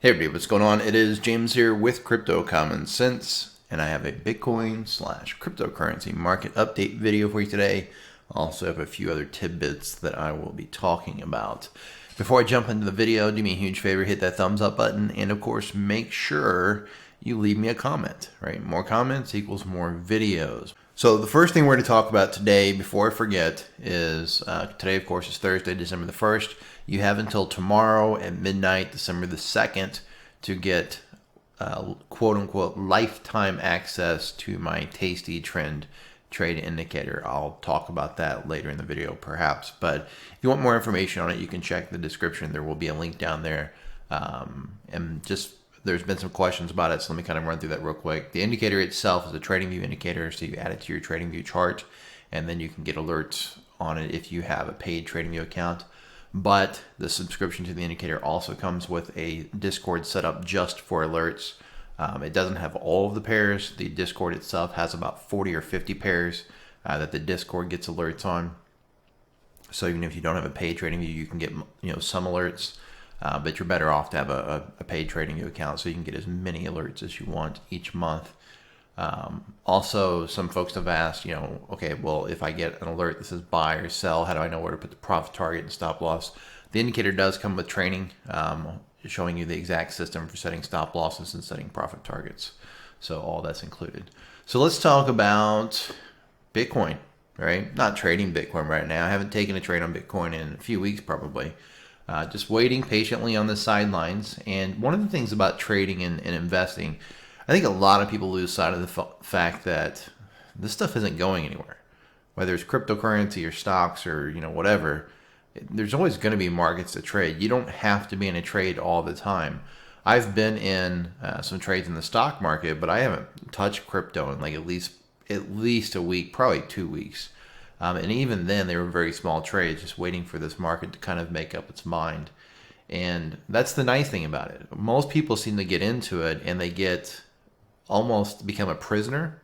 Hey everybody, what's going on? It is James here with Crypto Common Sense, and I have a Bitcoin slash cryptocurrency market update video for you today. I also have a few other tidbits that I will be talking about. Before I jump into the video, do me a huge favor, hit that thumbs up button, and of course make sure you leave me a comment, right? More comments equals more videos. So the first thing we're going to talk about today, before I forget, is today, of course, is Thursday, December the 1st. You have until tomorrow at midnight, December the 2nd, to get quote-unquote lifetime access to my Tasty Trend trade indicator. I'll talk about that later in the video, perhaps. But if you want more information on it, you can check the description. There will be a link down there. And just there's been some questions about it, so let me kind of run through that real quick. The indicator itself is a TradingView indicator, so you add it to your TradingView chart, and then you can get alerts on it if you have a paid TradingView account. But the subscription to the indicator also comes with a Discord set up just for alerts. It doesn't have all of the pairs. The Discord itself has about 40 or 50 pairs that the Discord gets alerts on. So even if you don't have a paid TradingView, you can get some alerts. But you're better off to have a paid TradingView account so you can get as many alerts as you want each month. Also, some folks have asked, okay, well, if I get an alert that says buy or sell, how do I know where to put the profit target and stop loss? The indicator does come with training, showing you the exact system for setting stop losses and setting profit targets. So all that's included. So let's talk about Bitcoin, right? Not trading Bitcoin right now. I haven't taken a trade on Bitcoin in a few weeks probably. Just waiting patiently on the sidelines. And one of the things about trading and investing, I think a lot of people lose sight of the fact that this stuff isn't going anywhere. Whether it's cryptocurrency or stocks or whatever, there's always going to be markets to trade. You don't have to be in a trade all the time. I've been in some trades in the stock market, but I haven't touched crypto in like at least a week, probably 2 weeks. And even then, they were very small trades, just waiting for this market to kind of make up its mind. And that's the nice thing about it. Most people seem to get into it and they get almost become a prisoner.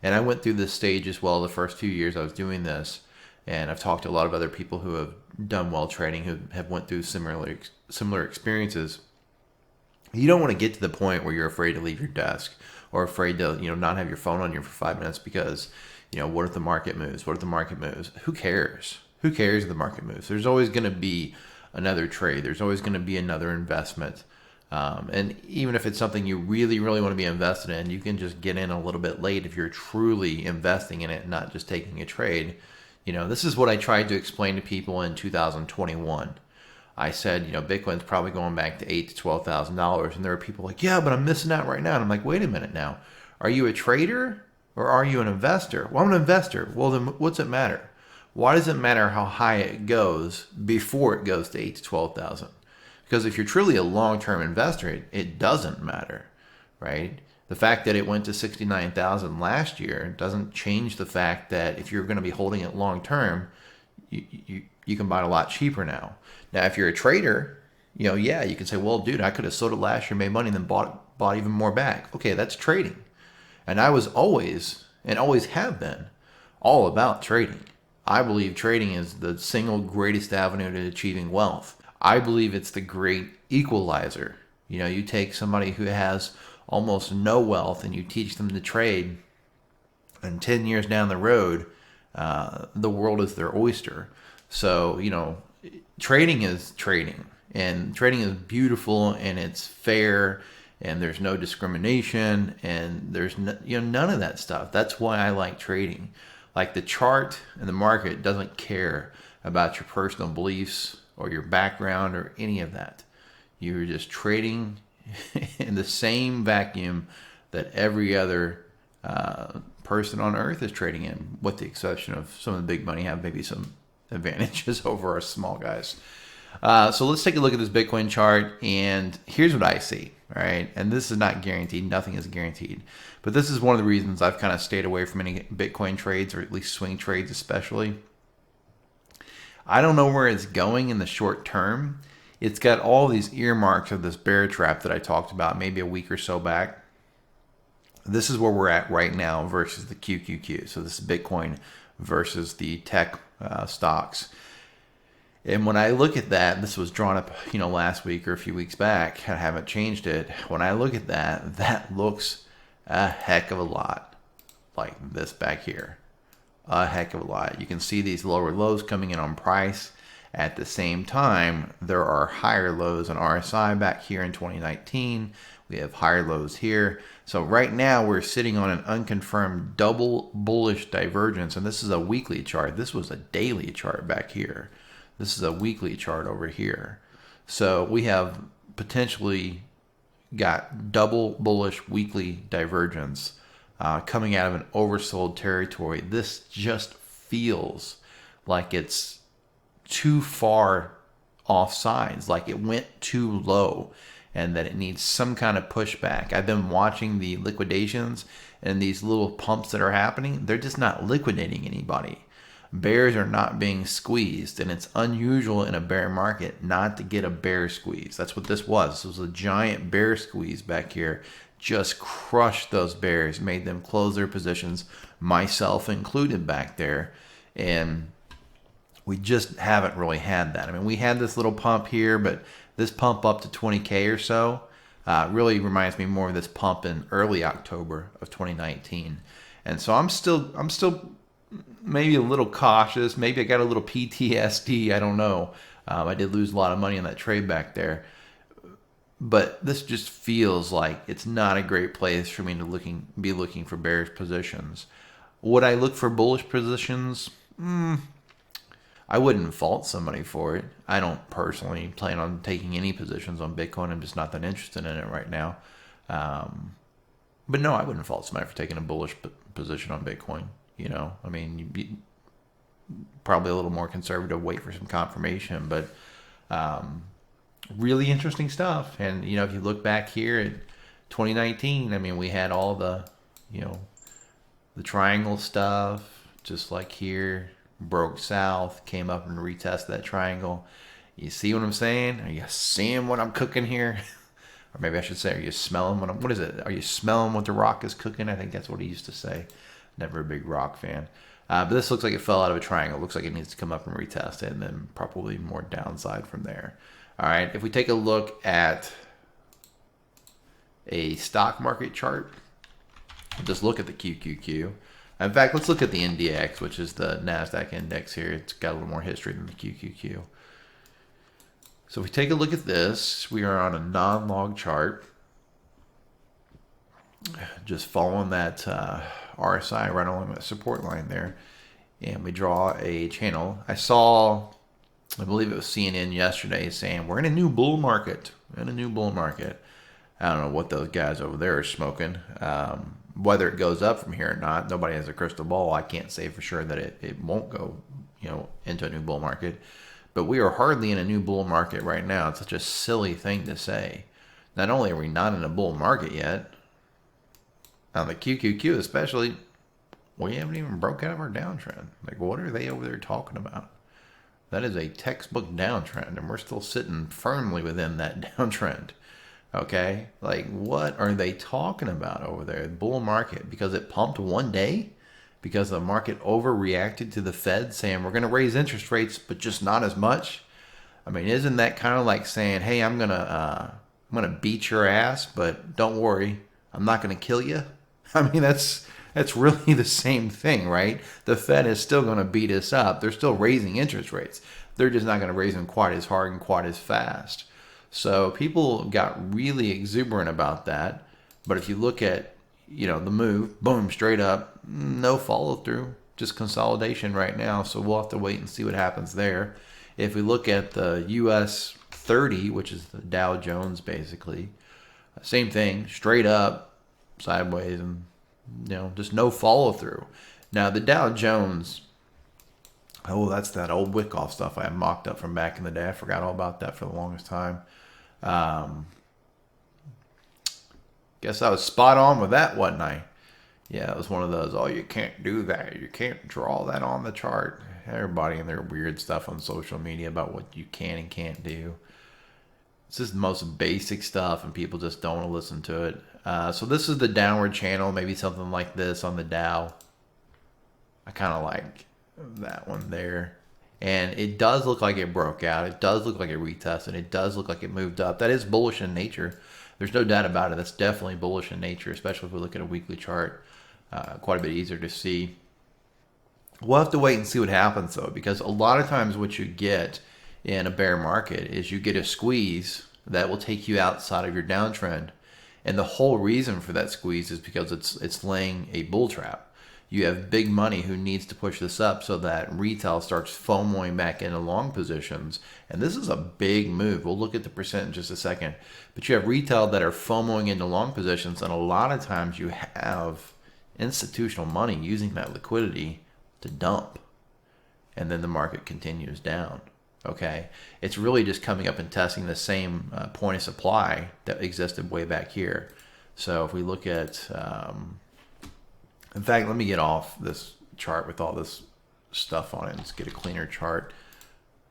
And I went through this stage as well the first few years I was doing this. And I've talked to a lot of other people who have done well trading, who have went through similar experiences. You don't want to get to the point where you're afraid to leave your desk or afraid to not have your phone on you for 5 minutes because what if the market moves? What if the market moves? Who cares? Who cares if the market moves? There's always going to be another trade. There's always going to be another investment. And even if it's something you really, really want to be invested in, you can just get in a little bit late if you're truly investing in it and not just taking a trade. This is what I tried to explain to people in 2021. I said, Bitcoin's probably going back to $8,000 to $12,000. And there are people like, yeah, but I'm missing out right now. And I'm like, wait a minute now. Are you a trader? Or are you an investor? Well, I'm an investor. Well, then what's it matter? Why does it matter how high it goes before it goes to 8 to 12,000? Because if you're truly a long-term investor, it doesn't matter, right? The fact that it went to 69,000 last year doesn't change the fact that if you're going to be holding it long-term, you can buy it a lot cheaper now. Now, if you're a trader, yeah, you can say, well, dude, I could have sold it last year, made money, and then bought even more back. Okay, that's trading. And I was always, and always have been, all about trading. I believe trading is the single greatest avenue to achieving wealth. I believe it's the great equalizer. You take somebody who has almost no wealth and you teach them to trade, and 10 years down the road, the world is their oyster. So, trading is trading. And trading is beautiful and it's fair. And there's no discrimination, and there's none of that stuff. That's why I like trading. Like the chart and the market doesn't care about your personal beliefs or your background or any of that. You're just trading in the same vacuum that every other person on earth is trading in, with the exception of some of the big money have maybe some advantages over us small guys. So let's take a look at this Bitcoin chart, and here's what I see. All right, and this is not guaranteed. Nothing is guaranteed. But this is one of the reasons I've kind of stayed away from any Bitcoin trades, or at least swing trades especially. I don't know where it's going in the short term. It's got all these earmarks of this bear trap that I talked about maybe a week or so back. This is where we're at right now versus the QQQ. So this is Bitcoin versus the tech stocks. And when I look at that, this was drawn up, last week or a few weeks back. I haven't changed it. When I look at that, that looks a heck of a lot like this back here. A heck of a lot. You can see these lower lows coming in on price. At the same time, there are higher lows on RSI back here in 2019. We have higher lows here. So right now we're sitting on an unconfirmed double bullish divergence, and this is a weekly chart. This was a daily chart back here. This is a weekly chart over here. So we have potentially got double bullish weekly divergence coming out of an oversold territory. This just feels like it's too far off sides, like it went too low and that it needs some kind of pushback. I've been watching the liquidations and these little pumps that are happening. They're just not liquidating anybody. Bears are not being squeezed, and it's unusual in a bear market not to get a bear squeeze. That's what this was. This was a giant bear squeeze back here. Just crushed those bears, made them close their positions, myself included back there. And we just haven't really had that. I mean, we had this little pump here, but this pump up to 20K or so really reminds me more of this pump in early October of 2019. And so I'm still maybe a little cautious. Maybe I got a little PTSD. I don't know. I did lose a lot of money on that trade back there. But this just feels like it's not a great place for me to be looking for bearish positions. Would I look for bullish positions? I wouldn't fault somebody for it. I don't personally plan on taking any positions on Bitcoin. I'm just not that interested in it right now. But no, I wouldn't fault somebody for taking a bullish position on Bitcoin. I mean, you'd be probably a little more conservative, wait for some confirmation, but really interesting stuff. And, if you look back here at 2019, I mean, we had all the triangle stuff, just like here, broke south, came up and retested that triangle. You see what I'm saying? Are you seeing what I'm cooking here? Or maybe I should say, are you smelling what is it? Are you smelling what the rock is cooking? I think that's what he used to say. Never a big rock fan. But this looks like it fell out of a triangle. It looks like it needs to come up and retest it, and then probably more downside from there. All right, if we take a look at a stock market chart, just look at the QQQ. In fact, let's look at the NDX, which is the NASDAQ index here. It's got a little more history than the QQQ. So if we take a look at this, we are on a non-log chart. Just following that RSI right along that support line there. And we draw a channel. I believe it was CNN yesterday saying, we're in a new bull market. I don't know what those guys over there are smoking. Whether it goes up from here or not, nobody has a crystal ball. I can't say for sure that it won't go, into a new bull market. But we are hardly in a new bull market right now. It's such a silly thing to say. Not only are we not in a bull market yet, on the QQQ especially, we haven't even broke out of our downtrend. Like, what are they over there talking about? That is a textbook downtrend, and we're still sitting firmly within that downtrend. Okay? Like, what are they talking about over there? Bull market, because it pumped one day? Because the market overreacted to the Fed saying, we're going to raise interest rates, but just not as much? I mean, isn't that kind of like saying, hey, I'm gonna beat your ass, but don't worry, I'm not going to kill you? I mean, that's really the same thing, right? The Fed is still going to beat us up. They're still raising interest rates. They're just not going to raise them quite as hard and quite as fast. So people got really exuberant about that. But if you look at, the move, boom, straight up, no follow through, just consolidation right now. So we'll have to wait and see what happens there. If we look at the US 30, which is the Dow Jones basically, same thing, straight up, sideways, and just no follow through. Now the Dow Jones, that's that old Wyckoff stuff I had mocked up from back in the day. I forgot all about that for the longest time. Guess I was spot on with that, wasn't I? Yeah, it was one of those, you can't do that. You can't draw that on the chart. Everybody and their weird stuff on social media about what you can and can't do. It's just the most basic stuff, and people just don't want to listen to it. So this is the downward channel, maybe something like this on the Dow. I kind of like that one there. And it does look like it broke out. It does look like it retested. It does look like it moved up. That is bullish in nature. There's no doubt about it. That's definitely bullish in nature, especially if we look at a weekly chart. Quite a bit easier to see. We'll have to wait and see what happens, though, because a lot of times what you get in a bear market is you get a squeeze that will take you outside of your downtrend. And the whole reason for that squeeze is because it's laying a bull trap. You have big money who needs to push this up so that retail starts FOMOing back into long positions. And this is a big move. We'll look at the percent in just a second. But you have retail that are FOMOing into long positions. And a lot of times you have institutional money using that liquidity to dump. And then the market continues down. Okay. It's really just coming up and testing the same point of supply that existed way back here. So if we look at... in fact, let me get off this chart with all this stuff on it. Let's get a cleaner chart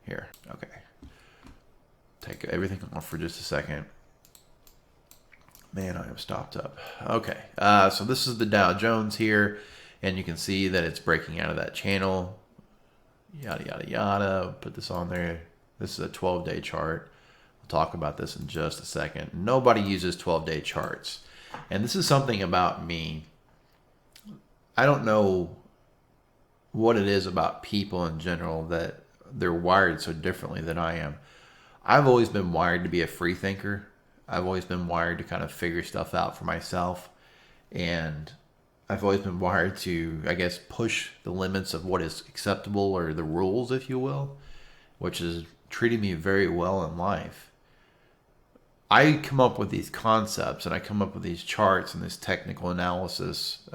here. Okay. Take everything off for just a second. Man, I am stopped up. Okay. So this is the Dow Jones here, and you can see that it's breaking out of that channel. Yada, yada, yada. Put this on there. This is a 12-day chart. We'll talk about this in just a second. Nobody uses 12-day charts. And this is something about me. I don't know what it is about people in general that they're wired so differently than I am. I've always been wired to be a free thinker. I've always been wired to kind of figure stuff out for myself. And I've always been wired to, I guess, push the limits of what is acceptable, or the rules, if you will, which has treated me very well in life. I come up with these concepts and I come up with these charts and this technical analysis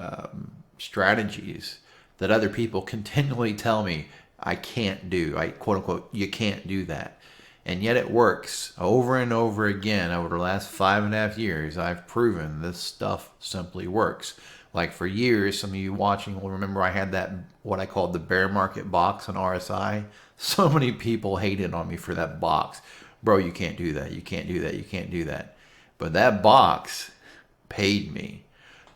strategies that other people continually tell me I can't do. I quote unquote, you can't do that. And yet it works over and over again. Over the last 5.5 years, I've proven this stuff simply works. Like for years, some of you watching will remember I had that, what I called the bear market box on RSI. So many people hated on me for that box. Bro, you can't do that. You can't do that. You can't do that. But that box paid me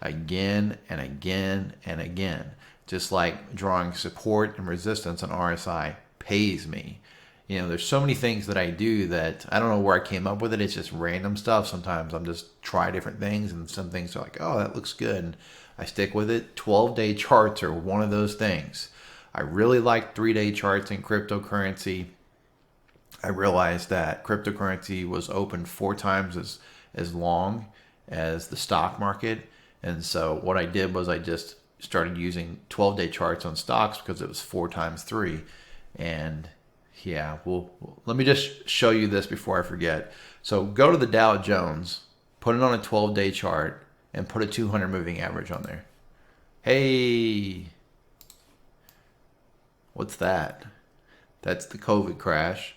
again and again and again. Just like drawing support and resistance on RSI pays me. You know, there's so many things that I do that I don't know where I came up with it. It's just random stuff. Sometimes I'm just try different things, and some things are like, oh, that looks good, and I stick with it. 12-day charts are one of those things. I really like 3-day charts in cryptocurrency. I realized that cryptocurrency was open 4 times as long as the stock market. And so what I did was I just started using 12-day charts on stocks because it was 4 times 3. And yeah, let me just show you this before I forget. So go to the Dow Jones, put it on a 12-day chart, and put a 200 moving average on there. Hey, what's that? That's the COVID crash.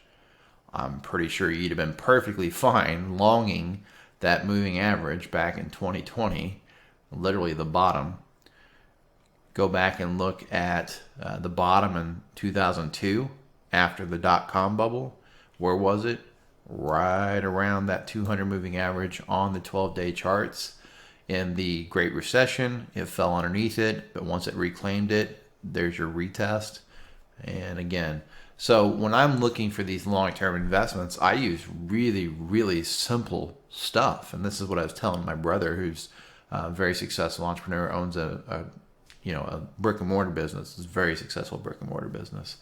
I'm pretty sure you'd have been perfectly fine longing that moving average back in 2020, literally the bottom. Go back and look at the bottom in 2002 after the dot-com bubble. Where was it? Right around that 200 moving average on the 12-day charts. In the Great Recession, it fell underneath it, but once it reclaimed it, there's your retest. And again, so when I'm looking for these long-term investments, I use really, really simple stuff. And this is what I was telling my brother, who's a very successful entrepreneur, owns a brick and mortar business. It's a very successful brick and mortar business.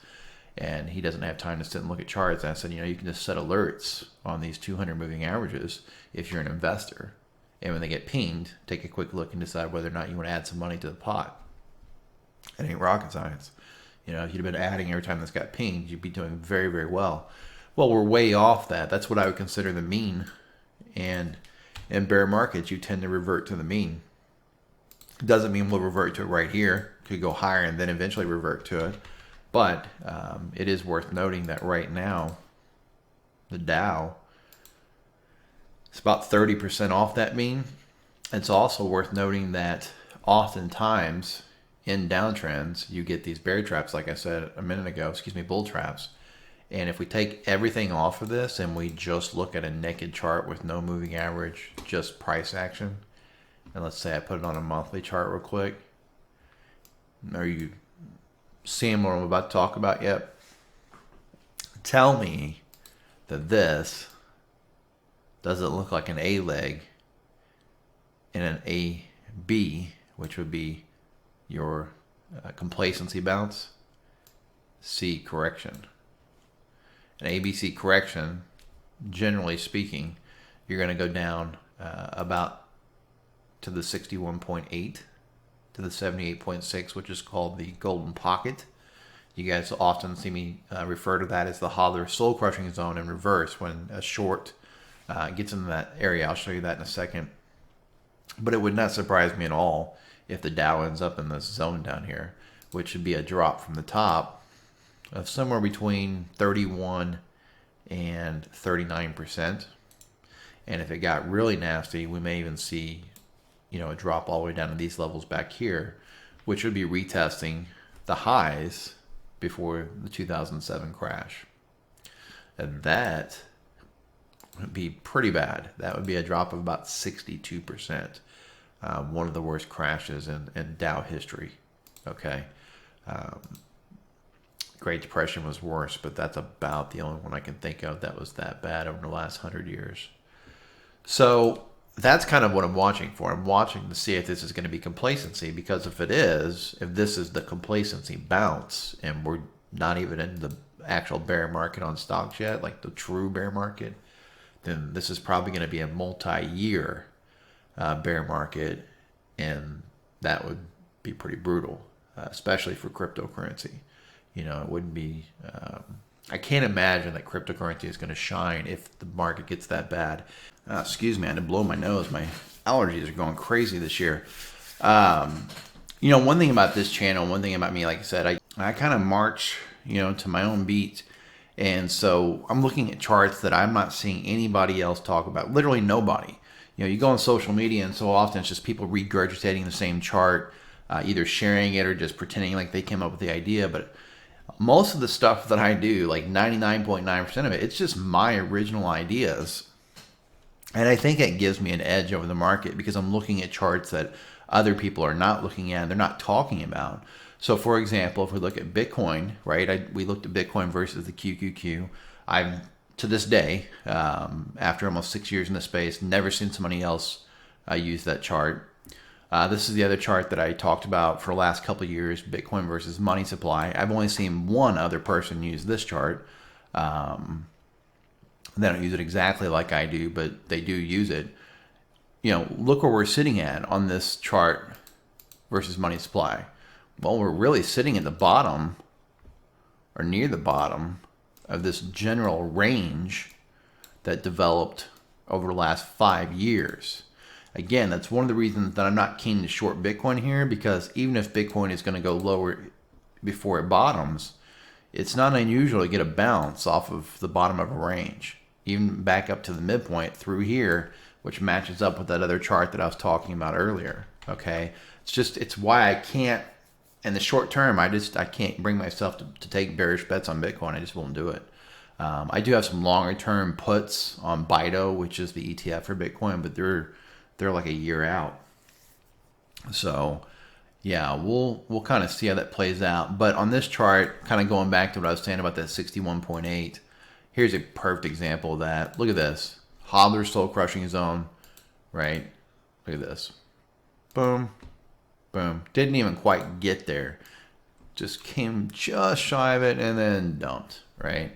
And he doesn't have time to sit and look at charts. And I said, you can just set alerts on these 200 moving averages if you're an investor. And when they get pinged, take a quick look and decide whether or not you want to add some money to the pot. It ain't rocket science. If you'd have been adding every time this got pinged, you'd be doing very, very well. Well, we're way off that. That's what I would consider the mean. And in bear markets, you tend to revert to the mean. Doesn't mean we'll revert to it right here. Could go higher and then eventually revert to it. But it is worth noting that right now, the Dow is about 30% off that mean. It's also worth noting that oftentimes in downtrends, you get these bear traps, like I said a minute ago, bull traps. And if we take everything off of this and we just look at a naked chart with no moving average, just price action, and let's say I put it on a monthly chart real quick. Are you seeing what I'm about to talk about yet? tell me that this doesn't look like an A leg and an A B, which would be your complacency bounce, C correction. An ABC correction, generally speaking, you're going to go down about to the 61.8 to the 78.6, which is called the golden pocket. You guys often see me refer to that as the Hodler soul crushing zone in reverse when a short gets into that area. I'll show you that in a second. But it would not surprise me at all if the Dow ends up in this zone down here, which would be a drop from the top of somewhere between 31 and 39%. And if it got really nasty, we may even see, a drop all the way down to these levels back here, which would be retesting the highs before the 2007 crash. And that would be pretty bad. That would be a drop of about 62%. One of the worst crashes in Dow history. Okay. Great Depression was worse, but that's about the only one I can think of that was that bad over the last 100 years. So that's kind of what I'm watching for. I'm watching to see if this is going to be complacency, because if it is, if this is the complacency bounce and we're not even in the actual bear market on stocks yet, like the true bear market, then this is probably going to be a multi-year bear market, and that would be pretty brutal, especially for cryptocurrency. It wouldn't be... I can't imagine that cryptocurrency is going to shine if the market gets that bad. Excuse me, I had to blow my nose. My allergies are going crazy this year. One thing about this channel, one thing about me, like I said, I kind of march, to my own beat. And so I'm looking at charts that I'm not seeing anybody else talk about. Literally nobody. You go on social media, and so often it's just people regurgitating the same chart, either sharing it or just pretending like they came up with the idea. But most of the stuff that I do, like 99.9% of it, it's just my original ideas. And I think it gives me an edge over the market because I'm looking at charts that other people are not looking at, they're not talking about. So for example, if we look at Bitcoin, right, we looked at Bitcoin versus the QQQ. I've, to this day, after almost 6 years in the space, never seen somebody else use that chart. This is the other chart that I talked about for the last couple of years, Bitcoin versus money supply. I've only seen one other person use this chart. They don't use it exactly like I do, but they do use it. Look where we're sitting at on this chart versus money supply. Well, we're really sitting at the bottom or near the bottom of this general range that developed over the last 5 years. Again, that's one of the reasons that I'm not keen to short Bitcoin here, because even if Bitcoin is going to go lower before it bottoms, it's not unusual to get a bounce off of the bottom of a range, even back up to the midpoint through here, which matches up with that other chart that I was talking about earlier. Okay, it's why I can't, in the short term, I can't bring myself to take bearish bets on Bitcoin. I just won't do it. I do have some longer term puts on BITO, which is the ETF for Bitcoin, but they're like a year out. So yeah, we'll kind of see how that plays out. But on this chart, kind of going back to what I was saying about that 61.8, here's a perfect example of that. Look at this. Hodler soul crushing zone, right? Look at this. Boom. Boom. Didn't even quite get there. Just came just shy of it and then dumped, right?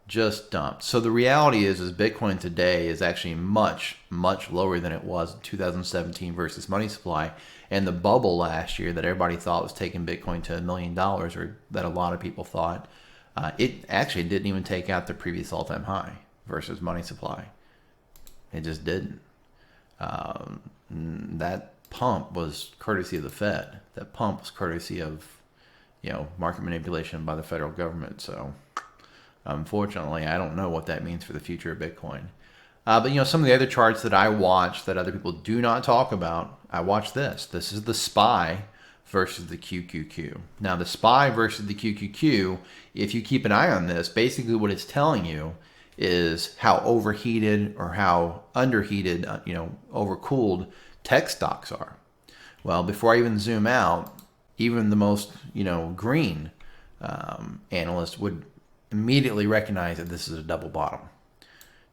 Just dumped. So the reality is Bitcoin today is actually much, much lower than it was in 2017 versus money supply. And the bubble last year that everybody thought was taking Bitcoin to $1 million, or that a lot of people thought, it actually didn't even take out the previous all-time high versus money supply. It just didn't. That pump was courtesy of the Fed. That pump was courtesy of, market manipulation by the federal government. So unfortunately, I don't know what that means for the future of Bitcoin. But some of the other charts that I watch that other people do not talk about, I watch this. This is the SPY versus the QQQ. Now the SPY versus the QQQ, if you keep an eye on this, basically what it's telling you is how overheated or how underheated, overcooled tech stocks are. Well, before I even zoom out, even the most, green analyst would immediately recognize that this is a double bottom.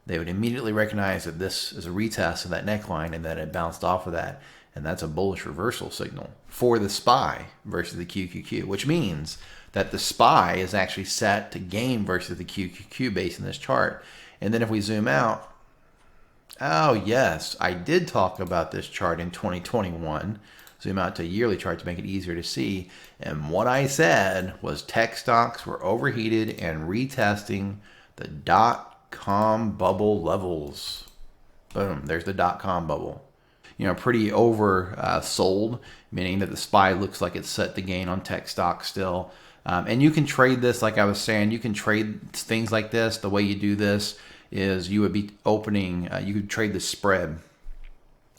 They would immediately recognize that this is a retest of that neckline and that it bounced off of that. And that's a bullish reversal signal for the SPY versus the QQQ, which means that the SPY is actually set to gain versus the QQQ based on this chart. And then if we zoom out, oh yes, I did talk about this chart in 2021. Zoom out to a yearly chart to make it easier to see. And what I said was tech stocks were overheated and retesting the dot-com bubble levels. Boom, there's the dot-com bubble. Pretty oversold, meaning that the SPY looks like it's set to gain on tech stocks still. And you can trade this, like I was saying, you can trade things like this. The way you do this is you would be opening, you could trade the spread.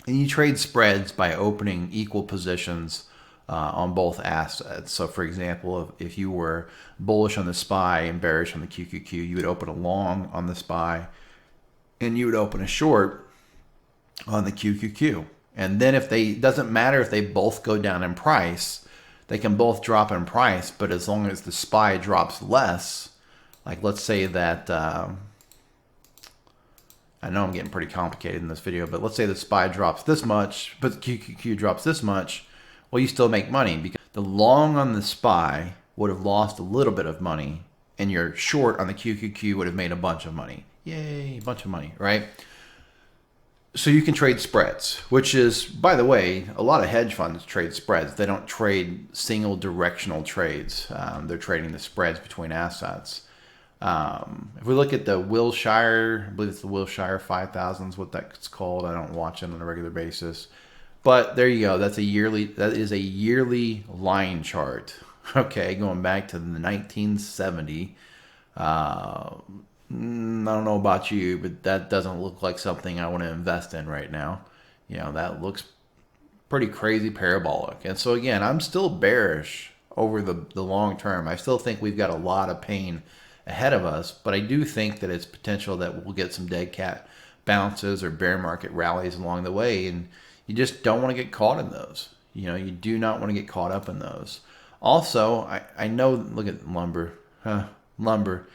And you trade spreads by opening equal positions on both assets. So for example, if you were bullish on the SPY and bearish on the QQQ, you would open a long on the SPY and you would open a short on the QQQ. And then doesn't matter if they both go down in price, they can both drop in price, but as long as the SPY drops less, like let's say that, I know I'm getting pretty complicated in this video, but let's say the SPY drops this much, but the QQQ drops this much, well, you still make money because the long on the SPY would have lost a little bit of money and your short on the QQQ would have made a bunch of money. Yay, a bunch of money, right? So you can trade spreads, which is, by the way, a lot of hedge funds trade spreads. They don't trade single directional trades. They're trading the spreads between assets. If we look at the Wilshire, I believe it's the Wilshire 5000 is what that's called. I don't watch it on a regular basis. But there you go. That is a yearly line chart. Okay, going back to the 1970. I don't know about you, but that doesn't look like something I want to invest in right now. That looks pretty crazy parabolic. And so again, I'm still bearish over the long term. I still think we've got a lot of pain ahead of us, but I do think that it's potential that we'll get some dead cat bounces or bear market rallies along the way. And you just don't want to get caught in those. You do not want to get caught up in those. Also, I know, look at lumber, lumber.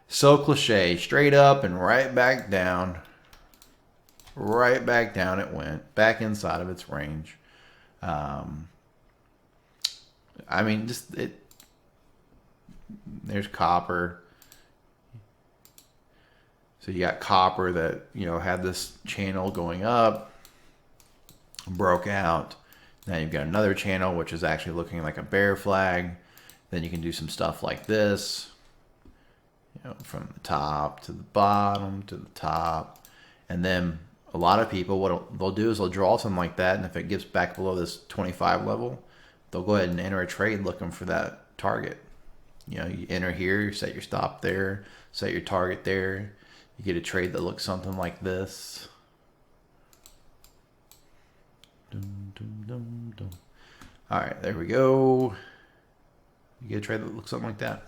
So cliche, straight up and right back down. Right back down it went, back inside of its range. I mean, there's copper. So you got copper that, had this channel going up, broke out. Now you've got another channel, which is actually looking like a bear flag. Then you can do some stuff like this. From the top to the bottom to the top. And then a lot of people, what they'll do is they'll draw something like that. And if it gets back below this 25 level, they'll go ahead and enter a trade looking for that target. You enter here, you set your stop there, set your target there. You get a trade that looks something like this. All right, there we go. You get a trade that looks something like that.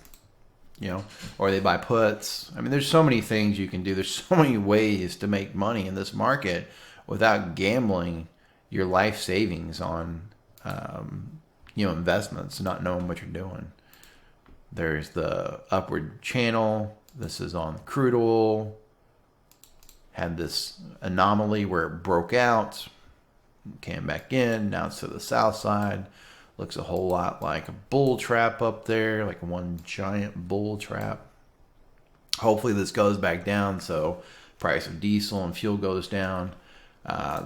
Or they buy puts. I mean, there's so many things you can do. There's so many ways to make money in this market without gambling your life savings on, investments, not knowing what you're doing. There's the upward channel. This is on crude oil. Had this anomaly where it broke out, came back in. Now it's to the south side. Looks a whole lot like a bull trap up there, like one giant bull trap. Hopefully this goes back down so price of diesel and fuel goes down.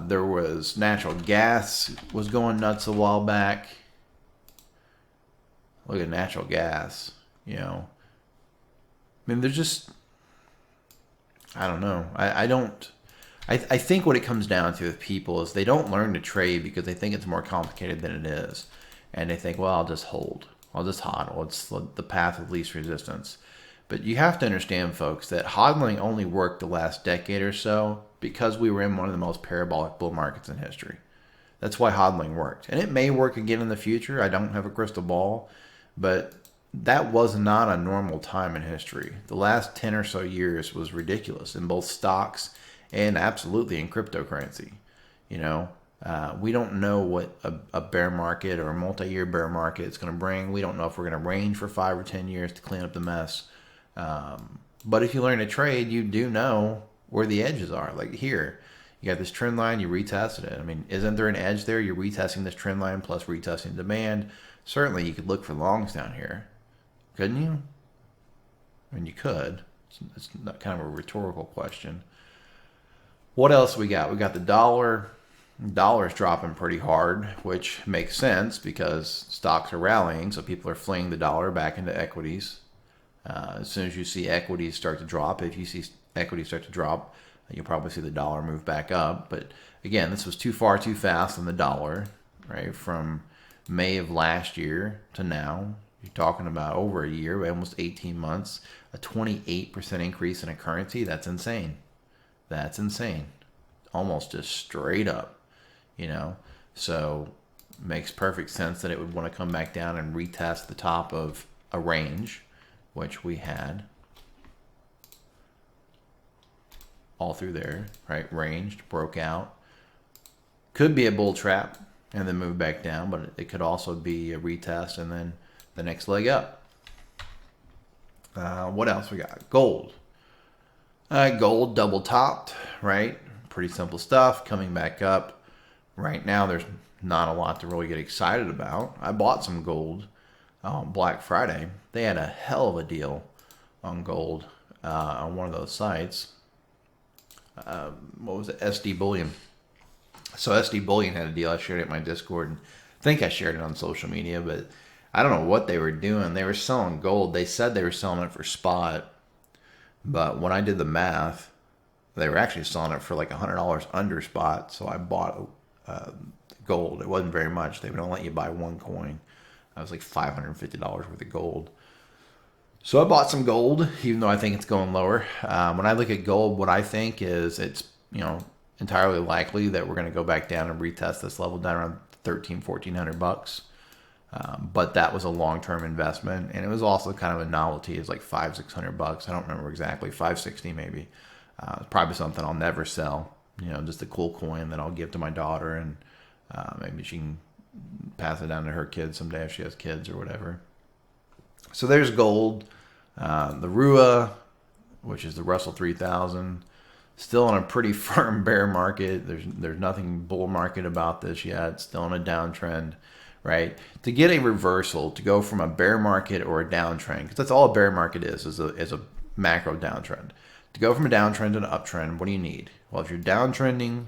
There was natural gas was going nuts a while back. Look at natural gas, I mean, there's just, I don't know. I think what it comes down to with people is they don't learn to trade because they think it's more complicated than it is. And they think, well, I'll just hold. I'll just hodl. It's the path of least resistance. But you have to understand, folks, that hodling only worked the last decade or so because we were in one of the most parabolic bull markets in history. That's why hodling worked. And it may work again in the future. I don't have a crystal ball. But that was not a normal time in history. The last 10 or so years was ridiculous in both stocks and absolutely in cryptocurrency. We don't know what a bear market or a multi-year bear market is going to bring. We don't know if we're going to range for 5 or 10 years to clean up the mess. But if you learn to trade, you do know where the edges are. Like here, you got this trend line, you retested it. I mean, isn't there an edge there? You're retesting this trend line plus retesting demand. Certainly, you could look for longs down here, couldn't you? I mean, you could. It's not kind of a rhetorical question. What else we got? We got the dollar. Dollar's dropping pretty hard, which makes sense because stocks are rallying, so people are fleeing the dollar back into equities. As soon as you see equities start to drop, if you see equities start to drop, you'll probably see the dollar move back up. But again, this was too far too fast on the dollar, right? From May of last year to now, you're talking about over a year, almost 18 months, a 28% increase in a currency. That's insane. That's insane. Almost just straight up, you know? So makes perfect sense that it would want to come back down and retest the top of a range, which we had all through there, right? Ranged, broke out. Could be a bull trap and then move back down, but it could also be a retest and then the next leg up. What else we got? Gold. Gold double topped, right? Pretty simple stuff. Coming back up. Right now, there's not a lot to really get excited about. I bought some gold on Black Friday. They had a hell of a deal on gold on one of those sites. What was it? SD Bullion. So SD Bullion had a deal. I shared it in my Discord, and I think I shared it on social media, but I don't know what they were doing. They were selling gold. They said they were selling it for spot, but when I did the math, they were actually selling it for like $100 under spot. So I bought gold. It wasn't very much. They would only let you buy one coin. I was like $550 worth of gold. So I bought some gold, even though I think it's going lower. When I look at gold, what I think is it's, entirely likely that we're going to go back down and retest this level down around $1,400 but that was a long-term investment, and it was also kind of a novelty. It's like $500-600. I don't remember exactly, $560 maybe. It's probably something I'll never sell. Just a cool coin that I'll give to my daughter, and maybe she can pass it down to her kids someday if she has kids or whatever. So there's gold. The RUA, which is the Russell 3000, still in a pretty firm bear market. There's nothing bull market about this yet. Still in a downtrend, right? To get a reversal, to go from a bear market or a downtrend, because that's all a bear market is a macro downtrend. To go from a downtrend to an uptrend, what do you need? Well, if you're downtrending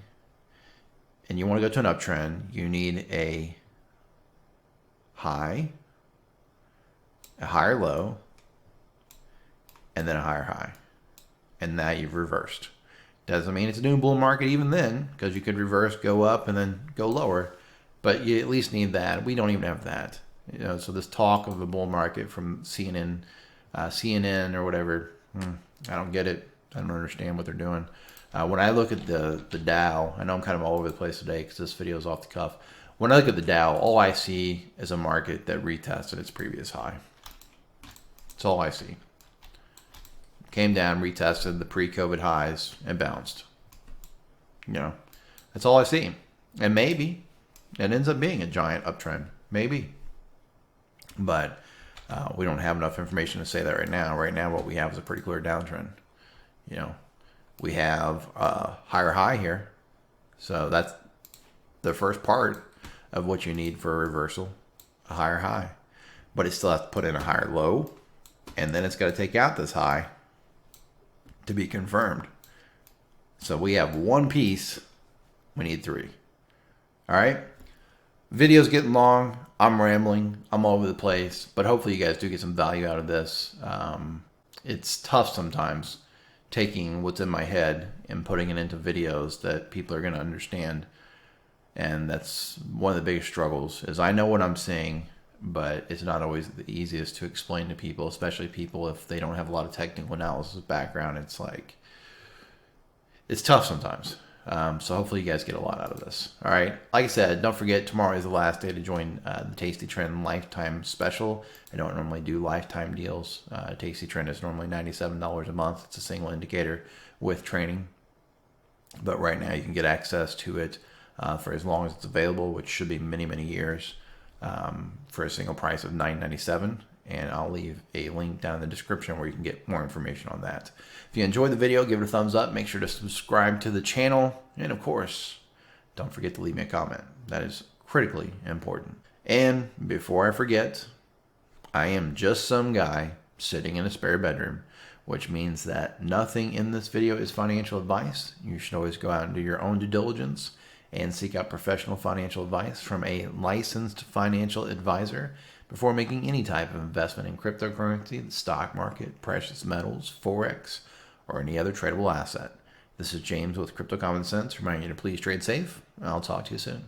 and you want to go to an uptrend, you need a high, a higher low, and then a higher high. And now you've reversed. Doesn't mean it's a new bull market even then, because you could reverse, go up, and then go lower. But you at least need that. We don't even have that. So this talk of a bull market from CNN or whatever, I don't get it. I don't understand what they're doing. When I look at the Dow, I know I'm kind of all over the place today because this video is off the cuff. When I look at the Dow, all I see is a market that retested its previous high. That's all I see. Came down, retested the pre-COVID highs, and bounced. That's all I see. And maybe it ends up being a giant uptrend. Maybe. But we don't have enough information to say that right now. Right now, what we have is a pretty clear downtrend. We have a higher high here. So that's the first part of what you need for a reversal, a higher high. But it still has to put in a higher low, and then it's got to take out this high to be confirmed. So we have one piece, we need three. All right? Video's getting long. I'm rambling. I'm all over the place, but hopefully you guys do get some value out of this. It's tough sometimes taking what's in my head and putting it into videos that people are going to understand. And that's one of the biggest struggles is I know what I'm saying, but it's not always the easiest to explain to people, especially people if they don't have a lot of technical analysis background. It's tough sometimes. So hopefully you guys get a lot out of this. All right. Like I said, don't forget tomorrow is the last day to join the Tasty Trend Lifetime Special. I don't normally do lifetime deals. Tasty Trend is normally $97 a month. It's a single indicator with training. But right now you can get access to it for as long as it's available, which should be many, many years, for a single price of $9.97. and I'll leave a link down in the description where you can get more information on that. If you enjoyed the video, give it a thumbs up. Make sure to subscribe to the channel. And of course, don't forget to leave me a comment. That is critically important. And before I forget, I am just some guy sitting in a spare bedroom, which means that nothing in this video is financial advice. You should always go out and do your own due diligence and seek out professional financial advice from a licensed financial advisor before making any type of investment in cryptocurrency, the stock market, precious metals, Forex, or any other tradable asset. This is James with Crypto Common Sense, reminding you to please trade safe, and I'll talk to you soon.